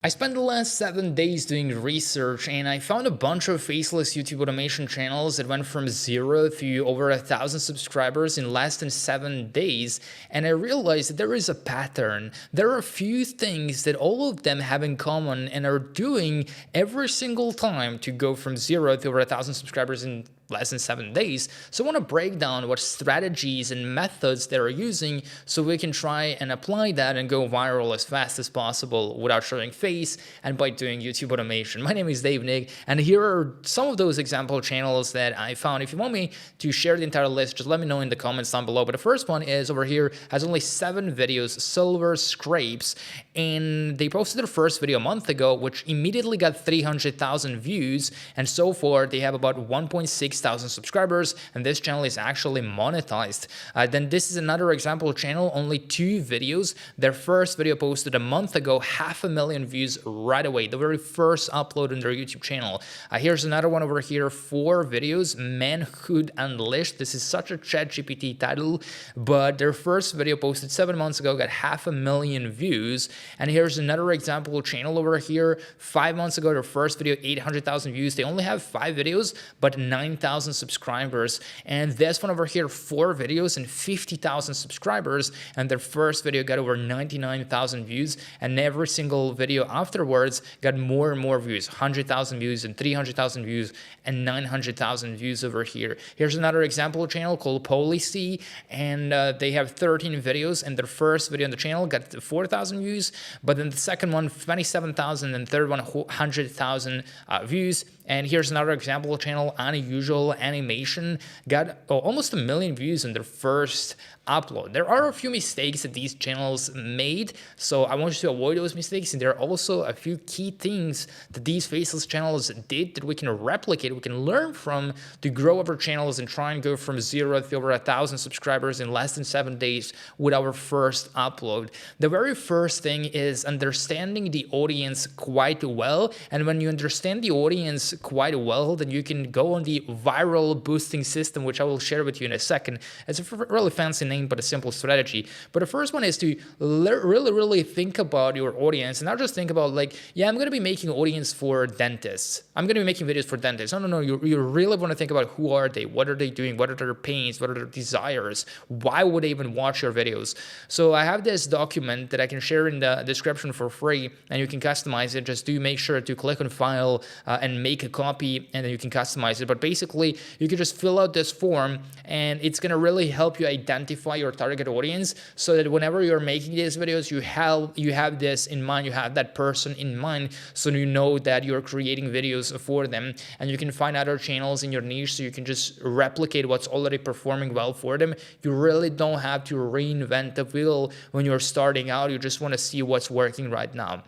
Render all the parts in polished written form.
I spent the last 7 days doing research and I found a bunch of faceless YouTube automation channels that went from 0 to over 1,000 subscribers in less than 7 days, and I realized that there is a pattern. There are a few things that all of them have in common and are doing every single time to go from 0 to over 1,000 subscribers in less than 7 days. So I want to break down what strategies and methods they're using so we can try and apply that and go viral as fast as possible without showing face and by doing YouTube automation. My name is Dave Nig, and here are some of those example channels that I found. If you want me to share the entire list, just let me know in the comments down below. But the first one is over here, has only 7 videos, Silver Scrapes, and they posted their first video a month ago, which immediately got 300,000 views, and so far they have about 1.6 thousand subscribers, and this channel is actually monetized. Then this is another example channel, only 2 videos. Their first video posted a month ago, 500,000 views right away, the very first upload on their YouTube channel. Here's another one over here, 4 videos, Manhood Unleashed. This is such a ChatGPT title, but their first video posted 7 months ago got 500,000 views. And here's another example channel over here, 5 months ago, their first video, 800,000 views. They only have 5 videos, but 9,000 subscribers. And this one over here, 4 videos and 50,000 subscribers, and their first video got over 99,000 views, and every single video afterwards got more and more views, 100,000 views and 300,000 views and 900,000 views over here. Here's another example channel called Policy, and they have 13 videos, and their first video on the channel got 4,000 views, but then the second one 27,000, and third one 100,000 views. And here's another example channel, Unusual Animation, got almost 1 million views in their first upload. There are a few mistakes that these channels made, so I want you to avoid those mistakes. And there are also a few key things that these faceless channels did that we can replicate, we can learn from to grow our channels and try and go from 0 to over 1,000 subscribers in less than 7 days with our first upload. The very first thing is understanding the audience quite well, and when you understand the audience quite well, then you can go on the viral boosting system, which I will share with you in a second. It's a really fancy name, but a simple strategy. But the first one is to really think about your audience, and not just think about like, yeah, I'm going to be making audience for dentists. I'm going to be making videos for dentists. No. You really want to think about who are they? What are they doing? What are their pains? What are their desires? Why would they even watch your videos? So I have this document that I can share in the description for free, and you can customize it. Just do make sure to click on file and make a copy, and then you can customize it. But basically, you can just fill out this form, and it's going to really help you identify your target audience, so that whenever you're making these videos, you have this in mind, you have that person in mind, so you know that you're creating videos for them. And you can find other channels in your niche, so you can just replicate what's already performing well for them. You really don't have to reinvent the wheel when you're starting out. You just want to see what's working right now.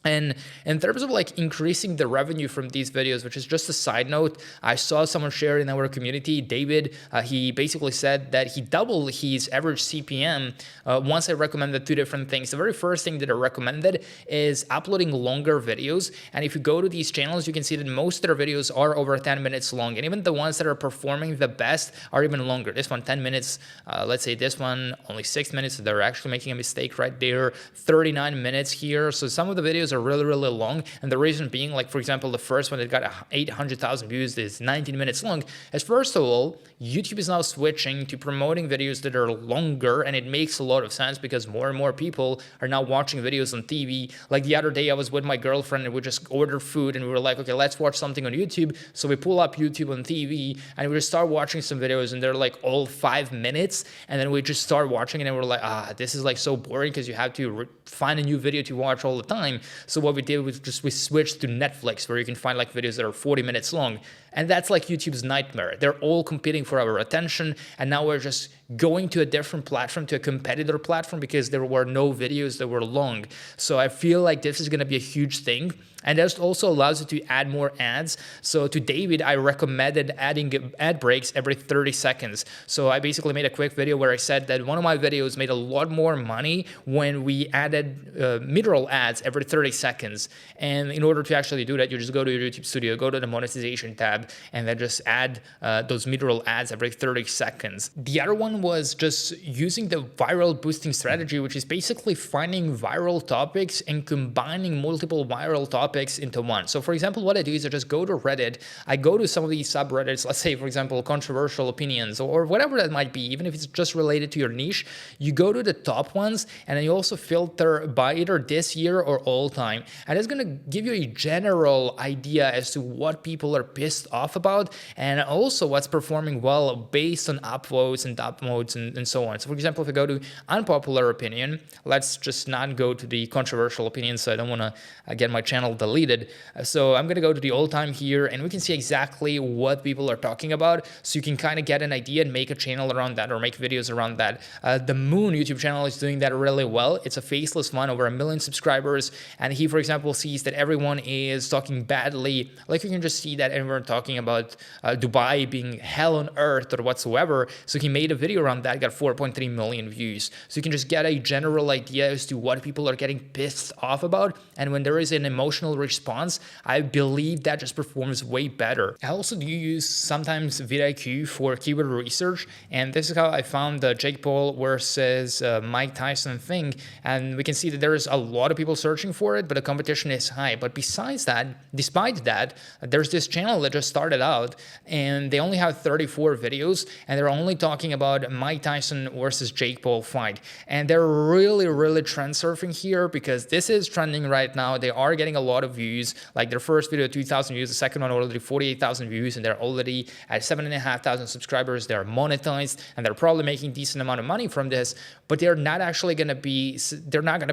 And in terms of like increasing the revenue from these videos, which is just a side note, I saw someone share in our community, David, he basically said that he doubled his average CPM once I recommended 2 different things. The very first thing that I recommended is uploading longer videos. And if you go to these channels, you can see that most of their videos are over 10 minutes long. And even the ones that are performing the best are even longer. This one, 10 minutes. Let's say this one, only 6 minutes. So they're actually making a mistake right there. 39 minutes here. So some of the videos are really long, and the reason being, like for example, the first one that got 800,000 views is 19 minutes long. As first of all, YouTube is now switching to promoting videos that are longer, and it makes a lot of sense because more and more people are now watching videos on TV. Like the other day, I was with my girlfriend and we just ordered food, and we were like, okay, let's watch something on YouTube. So we pull up YouTube on TV, and we just start watching some videos, and they're like all 5 minutes, and then we just start watching, and then we're like, this is like so boring because you have to find a new video to watch all the time. So what we did was we switched to Netflix, where you can find like videos that are 40 minutes long. And that's like YouTube's nightmare. They're all competing for our attention, and now we're just going to a different platform, to a competitor platform, because there were no videos that were long. So I feel like this is going to be a huge thing. And that also allows you to add more ads. So to David, I recommended adding ad breaks every 30 seconds. So I basically made a quick video where I said that one of my videos made a lot more money when we added mid-roll ads every 30 30 seconds. And in order to actually do that, you just go to your YouTube Studio, go to the monetization tab, and then just add those mid-roll ads every 30 seconds. The other one was just using the viral boosting strategy, which is basically finding viral topics and combining multiple viral topics into one. So for example, what I do is I just go to Reddit, I go to some of these subreddits, let's say, for example, controversial opinions or whatever that might be, even if it's just related to your niche, you go to the top ones and then you also filter by either this year or all time. And it's going to give you a general idea as to what people are pissed off about and also what's performing well based on upvotes and downvotes and so on. So for example, if I go to unpopular opinion, let's just not go to the controversial opinion, so I don't want to get my channel deleted. So I'm going to go to the all time here, and we can see exactly what people are talking about, so you can kind of get an idea and make a channel around that or make videos around that. The Moon YouTube channel is doing that really well. It's a faceless one, over 1 million subscribers, and he, for example, sees that everyone is talking badly. Like you can just see that everyone talking about Dubai being hell on earth or whatsoever. So he made a video around that, got 4.3 million views. So you can just get a general idea as to what people are getting pissed off about. And when there is an emotional response, I believe that just performs way better. I also do use sometimes vidIQ for keyword research. And this is how I found the Jake Paul versus Mike Tyson thing. And we can see that there is a lot of people searching for it, but the competition is high. But besides that, despite that, there's this channel that just started out and they only have 34 videos and they're only talking about Mike Tyson versus Jake Paul fight. And they're really trend surfing here because this is trending right now. They are getting a lot of views. Like their first video, 2,000 views, the second one already 48,000 views, and they're already at 7,500 subscribers. They're monetized and they're probably making decent amount of money from this, but they're not going to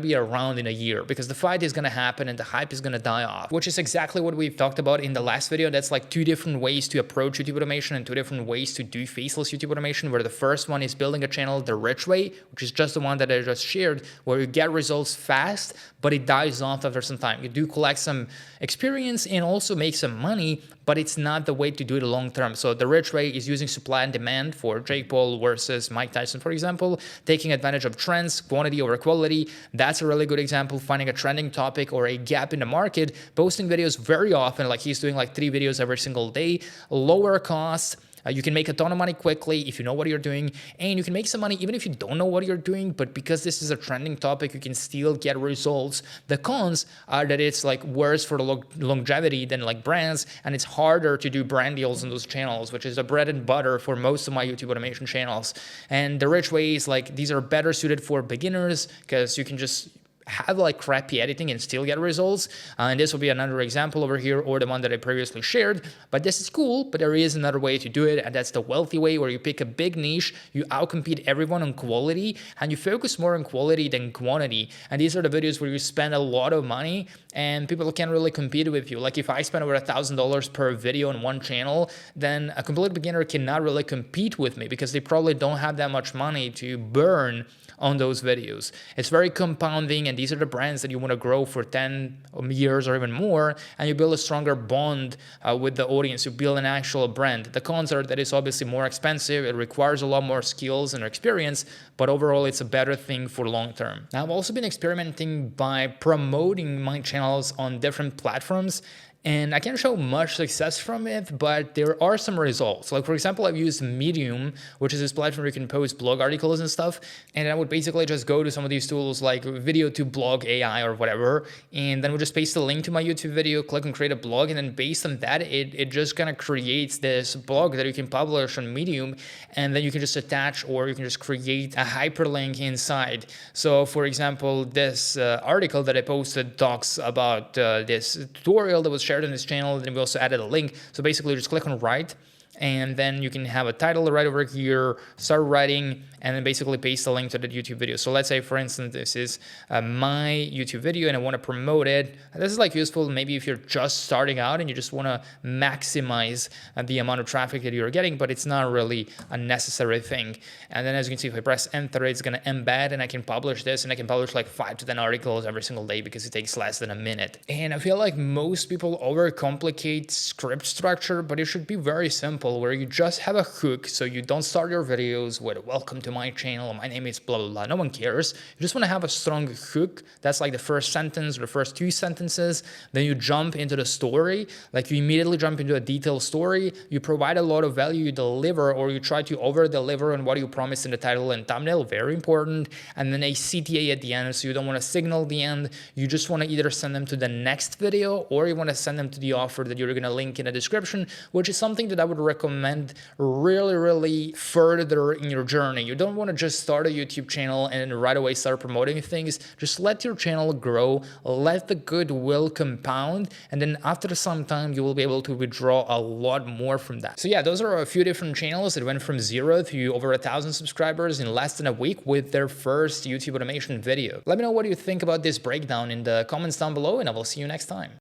be around in a year because the fight is going to happen and the hype is going to die off, which is exactly what we've talked about in the last video. That's like two different ways to approach YouTube automation and two different ways to do faceless YouTube automation, where the first one is building a channel the rich way, which is just the one that I just shared, where you get results fast, but it dies off after some time. You do collect some experience and also make some money, but it's not the way to do it long term. So the rich way is using supply and demand for Jake Paul versus Mike Tyson, for example, taking advantage of trends, quantity over quality. That's a really good example, finding a trending topic or a gap in the market, posting videos very often, like he's doing like 3 videos every single day, lower cost. You can make a ton of money quickly if you know what you're doing, and you can make some money even if you don't know what you're doing, but because this is a trending topic, you can still get results. The cons are that it's like worse for the longevity than like brands, and it's harder to do brand deals on those channels, which is the bread and butter for most of my YouTube automation channels. And the rich ways, like these are better suited for beginners because you can just have like crappy editing and still get results. And this will be another example over here, or the one that I previously shared. But this is cool, but there is another way to do it, and that's the wealthy way, where you pick a big niche, you outcompete everyone on quality, and you focus more on quality than quantity. And these are the videos where you spend a lot of money and people can't really compete with you. Like if I spend over $1,000 per video on one channel, then a complete beginner cannot really compete with me because they probably don't have that much money to burn on those videos. It's very compounding, and these are the brands that you want to grow for 10 years or even more, and you build a stronger bond with the audience. You build an actual brand. The cons are that it's obviously more expensive, it requires a lot more skills and experience, but overall it's a better thing for long term. Now, I've also been experimenting by promoting my channels on different platforms, and I can't show much success from it, but there are some results. Like for example, I've used Medium, which is this platform where you can post blog articles and stuff. And I would basically just go to some of these tools like Video to Blog AI or whatever. And then we just paste a link to my YouTube video, click on create a blog. And then based on that, it just kind of creates this blog that you can publish on Medium. And then you can just attach, or you can just create a hyperlink inside. So for example, this article that I posted talks about this tutorial that was shared on this channel, and we also added a link. So basically just click on write, and then you can have a title right over here, start writing, and then basically paste the link to the YouTube video. So let's say, for instance, this is my YouTube video and I want to promote it. This is like useful maybe if you're just starting out and you just want to maximize the amount of traffic that you're getting, but it's not really a necessary thing. And then as you can see, if I press enter, it's going to embed, and I can publish this, and I can publish like 5 to 10 articles every single day because it takes less than a minute. And I feel like most people overcomplicate script structure, but it should be very simple. simple, where you just have a hook. So you don't start your videos with welcome to my channel, my name is blah, blah, blah. No one cares. You just want to have a strong hook. That's like the first sentence or the first two sentences. Then you jump into the story. Like you immediately jump into a detailed story. You provide a lot of value, you deliver, or you try to over deliver on what you promised in the title and thumbnail. Very important. And then a CTA at the end. So you don't want to signal the end. You just want to either send them to the next video, or you want to send them to the offer that you're going to link in the description, which is something that I would recommend really further in your journey. You don't want to just start a YouTube channel and right away start promoting things. Just let your channel grow, let the goodwill compound, and then after some time you will be able to withdraw a lot more from that. So yeah, those are a few different channels that went from 0 to over 1,000 subscribers in less than a week with their first YouTube automation video. Let me know what you think about this breakdown in the comments down below, and I will see you next time.